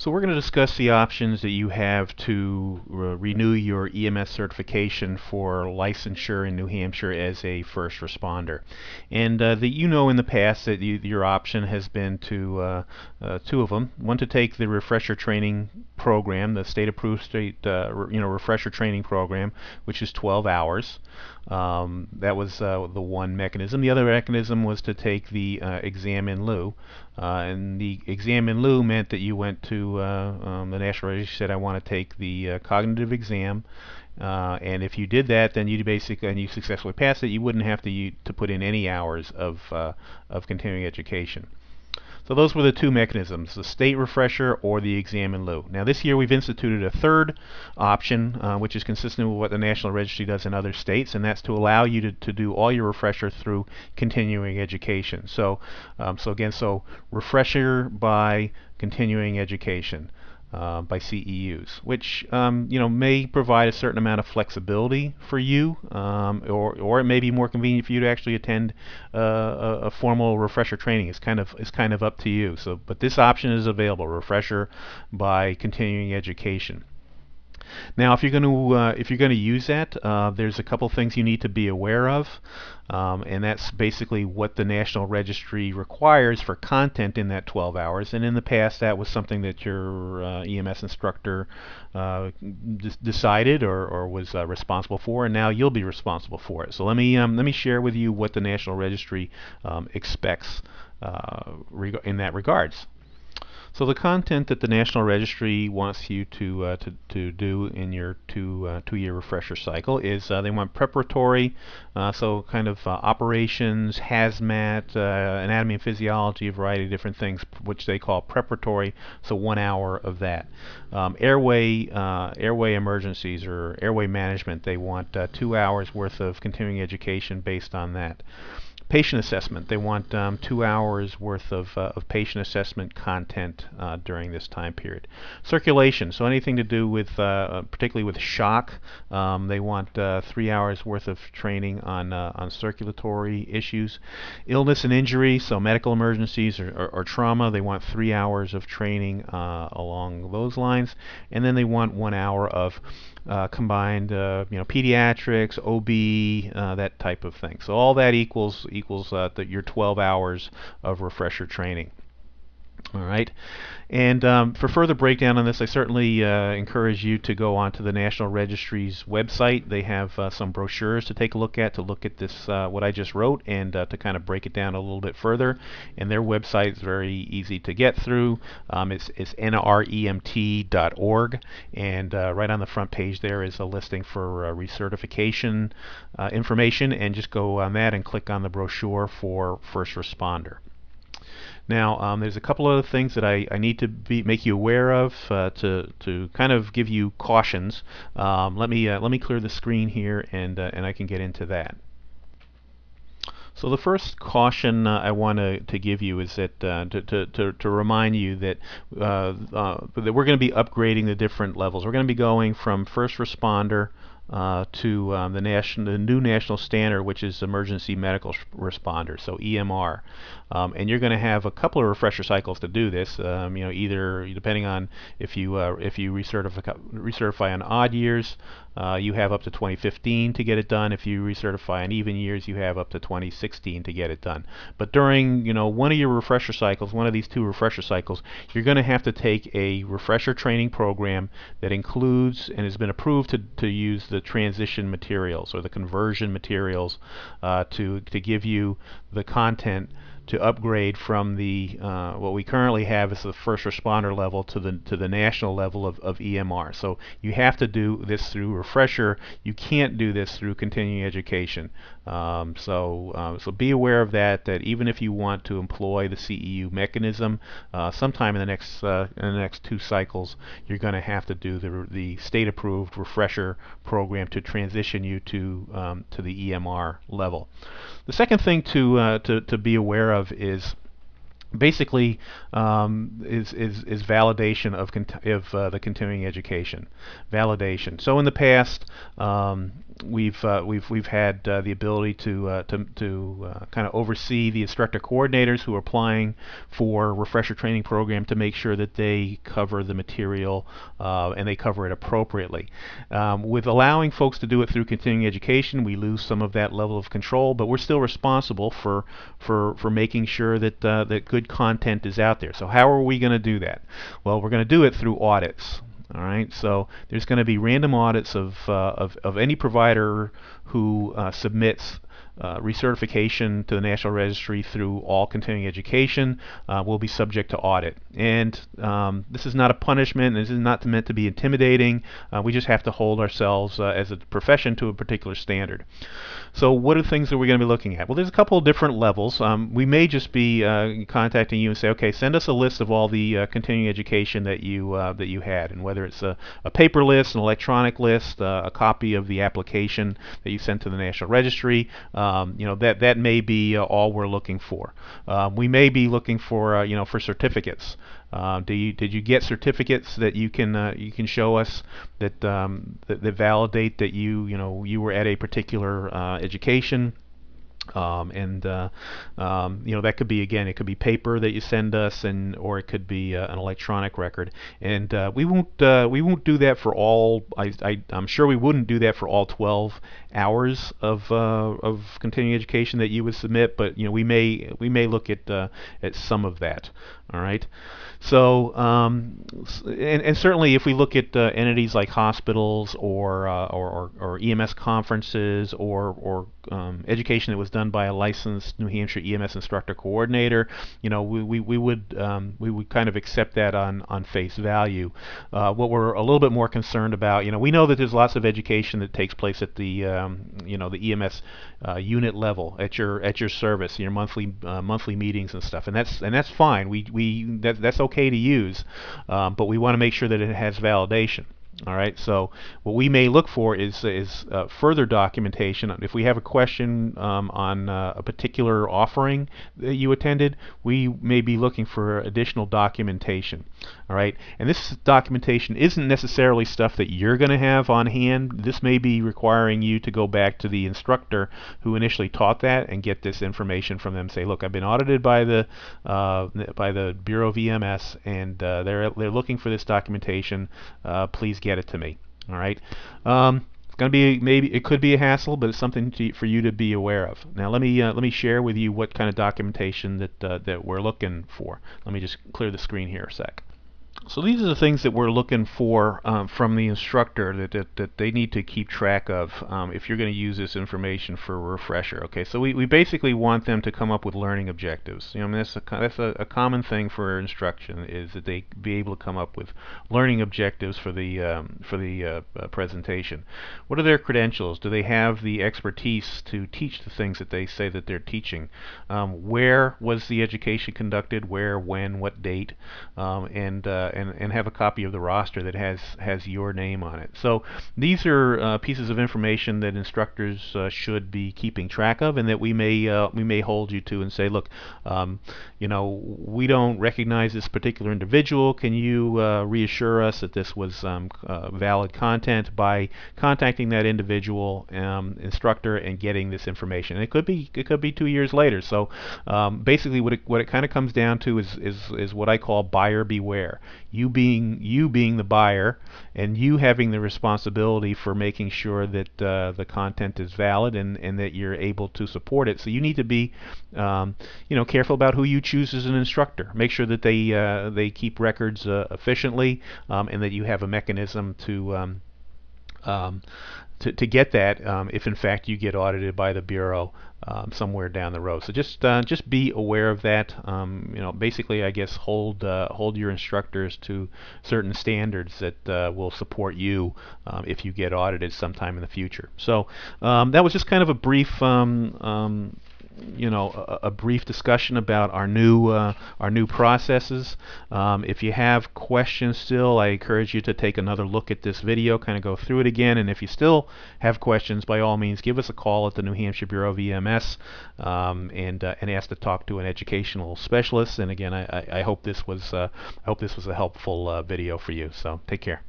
So we're going to discuss the options that you have to renew your EMS certification for licensure in New Hampshire as a first responder. And that you know in the past that your option has been to two of them. One to take the refresher training program, the state-approved refresher training program, which is 12 hours. That was the one mechanism. The other mechanism was to take the exam in lieu. And the exam in lieu meant that you went to the National Registry, said, I want to take the cognitive exam. And if you did that, then you basically, and you successfully passed it, you wouldn't have to put in any hours of continuing education. So those were the two mechanisms, the state refresher or the exam in lieu. Now this year we've instituted a third option, which is consistent with what the National Registry does in other states, and that's to allow you to do all your refresher through continuing education. So refresher by continuing education. By CEUs, which may provide a certain amount of flexibility for you, or it may be more convenient for you to actually attend a formal refresher training. It's kind of up to you. So, but this option is available: refresher by continuing education. Now, if you're going to use that, there's a couple things you need to be aware of, and that's basically what the National Registry requires for content in that 12 hours. And in the past, that was something that your EMS instructor decided or was responsible for, and now you'll be responsible for it. So let me share with you what the National Registry expects in that regards. So the content that the National Registry wants you to do in your two-year refresher cycle is they want preparatory, so kind of operations, hazmat, anatomy and physiology, a variety of different things, which they call preparatory. So 1 hour of that. Airway emergencies or airway management. They want 2 hours worth of continuing education based on that. Patient assessment. They want 2 hours worth of patient assessment content during this time period. Circulation. So anything to do with, particularly with shock. They want 3 hours worth of training on circulatory issues. Illness and injury. So medical emergencies or trauma. They want 3 hours of training along those lines. And then they want 1 hour of combined, pediatrics, OB, that type of thing. So all that equals your 12 hours of refresher training. All right. And for further breakdown on this, I certainly encourage you to go onto the National Registry's website. They have some brochures to take a look at this, what I just wrote, and to kind of break it down a little bit further. And their website is very easy to get through. It's nremt.org, and right on the front page there is a listing for recertification information, and just go on that and click on the brochure for first responder. Now, there's a couple other things that I need to make you aware of to kind of give you cautions. Let me clear the screen here, and I can get into that. So the first caution I want to give you is that to remind you that that we're going to be upgrading the different levels. We're going to be going from first responder to the new national standard, which is emergency medical responder, so EMR. And you're going to have a couple of refresher cycles to do this. Either depending on if you recertify on odd years, you have up to 2015 to get it done. If you recertify on even years, you have up to 2016 to get it done. But during one of your refresher cycles, one of these two refresher cycles, you're going to have to take a refresher training program that includes and has been approved to use the transition materials or the conversion materials to give you the content to upgrade from the what we currently have as the first responder level to the national level of EMR. So you have to do this through refresher. You can't do this through continuing education. So be aware of that. That even if you want to employ the CEU mechanism, sometime in the next 2 cycles, you're going to have to do the state-approved refresher program to transition you to the EMR level. The second thing to be aware of is basically is validation of the continuing education validation. So in the past, we've had the ability to kind of oversee the instructor coordinators who are applying for refresher training program to make sure that they cover the material and they cover it appropriately. With allowing folks to do it through continuing education, we lose some of that level of control, but we're still responsible for making sure that that good content is out there. So how are we going to do that? Well, we're going to do it through audits. All right, so there's going to be random audits of any provider who submits recertification to the National Registry through all continuing education will be subject to audit. And this is not a punishment. This is not meant to be intimidating. We just have to hold ourselves as a profession to a particular standard. So what are the things that we're going to be looking at? Well, there's a couple of different levels. We may just be contacting you and say, okay, send us a list of all the continuing education that you had, and whether it's a paper list, an electronic list, a copy of the application that you sent to the National Registry. That may be all we're looking for. We may be looking for for certificates. Did you get certificates that you can show us that that validate that you were at a particular education? That could be, again, it could be paper that you send us, or it could be an electronic record. And we won't do that for all. I'm sure we wouldn't do that for all 12 hours of continuing education that you would submit, but we may look at some of that. All right. So and certainly if we look at entities like hospitals or EMS conferences or education that was done by a licensed New Hampshire EMS instructor coordinator, we would kind of accept that on face value. What we're a little bit more concerned about, we know that there's lots of education that takes place at the the EMS unit level at your service, your monthly meetings and stuff, and that's fine. That's okay to use, but we want to make sure that it has validation. All right. So what we may look for is further documentation. If we have a question on a particular offering that you attended, we may be looking for additional documentation. All right. And this documentation isn't necessarily stuff that you're going to have on hand. This may be requiring you to go back to the instructor who initially taught that and get this information from them. Say, look, I've been audited by the Bureau of EMS, and they're looking for this documentation. Please get it to me. All right. It's going to be, maybe it could be a hassle, but it's something for you to be aware of. Now let me share with you what kind of documentation that we're looking for. Let me just clear the screen here a sec. So these are the things that we're looking for from the instructor that they need to keep track of if you're going to use this information for a refresher. Okay, so we basically want them to come up with learning objectives. That's a common thing for instruction, is that they be able to come up with learning objectives for the presentation. What are their credentials? Do they have the expertise to teach the things that they say that they're teaching? Where was the education conducted? Where, when, what date? And have a copy of the roster that has your name on it. So these are pieces of information that instructors should be keeping track of, and that we may hold you to and say, look, we don't recognize this particular individual. Can you reassure us that this was valid content by contacting that individual instructor and getting this information? And it could be 2 years later. So basically, what it kind of comes down to is what I call buyer beware. You being the buyer, and you having the responsibility for making sure that the content is valid and that you're able to support it. So you need to be careful about who you choose as an instructor. Make sure that they keep records efficiently, and that you have a mechanism to get that if in fact you get audited by the Bureau somewhere down the road. So just be aware of that. Basically, I guess hold your instructors to certain standards that will support you if you get audited sometime in the future. So that was just kind of a brief a brief discussion about our new processes. If you have questions still, I encourage you to take another look at this video, kind of go through it again. And if you still have questions, by all means, give us a call at the New Hampshire Bureau of EMS and ask to talk to an educational specialist. And again, I hope this was a helpful video for you. So take care.